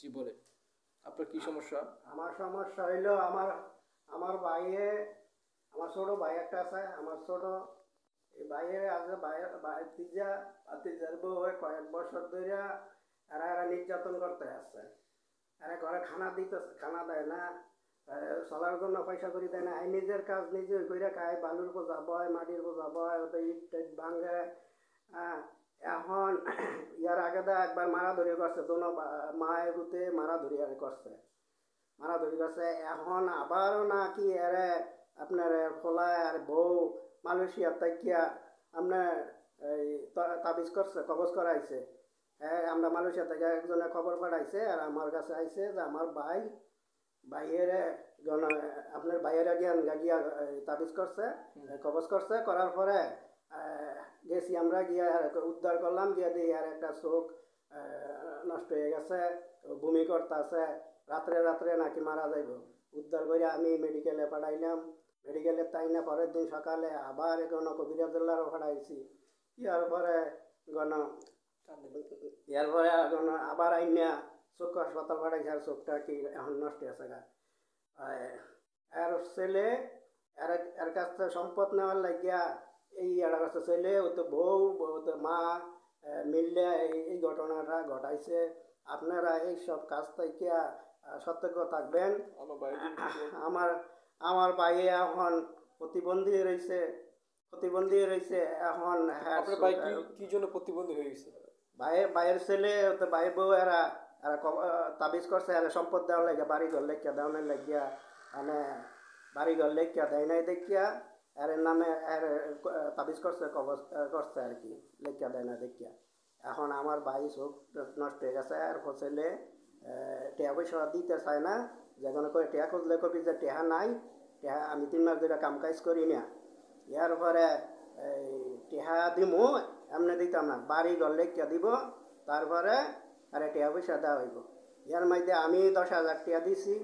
জি বলেন, আপনার কি সমস্যা? আমার সমস্যা হইলো আমার আমার ভাইয়ে আমার ছোট ভাই একটা আছে। আমার ছোট এই ভাইয়ে আছে ভাইতিজা ভাতিজার বউ কয়েক বছর ধরে এরা নির্যাতন করতে আসছে। এরা ঘরে খানা দিতেছে, খানা দেয় না, চলার জন্য পয়সা করে দেয় না। এই নিজের কাজ নিজে করে খায়, বালুর বোঝা বয়, মাটির বোঝা বয়, ওটা ইট টাইট ভাঙে। হ্যাঁ, এখন ইয়ার আগে দা একবার মারাধরি করছে, দোনো মায়ের রুতে মারাধরি করছে, মারাধরি করছে। এখন আবারও নাকি এরে আপনার ফলায় আর বউ মালয়েশিয়ার তাকিয়া আপনার এই তাবিজ করছে, কবজ করাইছে। হ্যাঁ, আমরা মালয়েশিয়া থেকে একজনে খবর পাঠাইছে আর আমার কাছে আইছে যে আমার ভাইয়ের আপনার ভাইয়ের জ্ঞান গিয়া তাবিজ করছে, কবজ করছে, করার পরে গেছি আমরা গিয়া উদ্ধার করলাম, গিয়া দিয়ে আর একটা চোখ নষ্ট হয়ে গেছে, বমি করতেছে, রাত্রে রাত্রে নাকি মারা যাইব। উদ্ধার করে আমি মেডিকেলে পাঠাইলাম, মেডিকেলে তাই না পরের দিন সকালে আবার গণ কবিরাজুল্লাহরও পাঠাইছি। ইয়ার পরে গণ ইয়ার পরে আবার আইনা চক্ষু হাসপাতাল পাঠাইছে, আর চোখটা কি এখন নষ্ট আছে গা। এর ছেলে এর এর কাছ থেকে সম্পদ নেওয়ার লাগিয়া এই এর কাছে ছেলে ও তো বউ ও তো মা মিললে এই ঘটনাটা ঘটাইছে। আপনারা এই সব কাজ থেকে সতর্ক থাকবেন। আমার আমার ভাইয়ে এখন প্রতিবন্ধী রয়েছে এখন। হ্যাঁ, আপনার ভাই কি জন্য প্রতিবন্ধী হয়ে গেছে? ভাইয়ের ছেলে তো ভাইয়ের বউ এরা এরা তাবিজ করছে, এরা সম্পদ দেওয়ার লাগিয়া, বাড়ি ঘর লেখিয়া দেওয়ার লাগিয়া, মানে বাড়ি ঘর লেখিয়া দেয় নাই দেখিয়া এর নামে এর তাবিজ করছে, কবজ করছে আর কি, লেখিয়া দেয় না দেখিয়া। এখন আমার ভাই চোখ নষ্ট হয়ে গেছে। আর ছেলে টেহা পয়সা দিতে চায় না, যে কোনো করে টেহা খুঁজলে কবি যে টেহা নাই, টেহা আমি 3 মাস ধরে কাম কাজ করি না। ইয়ার পরে এই টেহা দিমু এমনি দিতাম না, বাড়ি ঘর লেখিয়া দিব, তারপরে আরে টেহা পয়সা দেওয়া হইব। ইয়ার মধ্যে আমি 10,000 টাকা দিছি।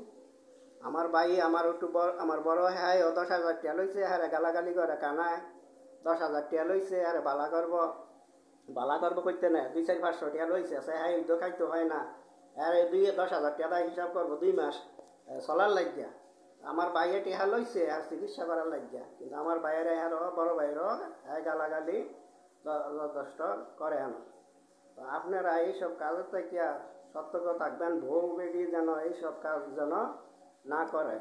আমার ভাই আমার একটু আমার বড় হ্যাঁ ও 10,000 টাকা লইছে, হ্যাঁ গালাগালি করে কানায় 10,000 টাকা লইছে, আরে বালা করবো করতে না 200-500 টাকা লইছে, সে হ্যাঁ ইদো খাইতে হয় না, আর 10,000 টাকা হিসাব করবো 2 মাস চলার লাগিয়া। আমার বাইরে টেহা লইছে আর চিকিৎসা করার লাগিয়া, কিন্তু আমার বাইরে আর বড় বাইরও হ্যাঁ গালাগালি যথেষ্ট করে আনো। তো আপনারা এইসব কাজের থেকে সতর্ক থাকবেন, বউ বেরিয়ে যেন এইসব কাজ যেন না করে।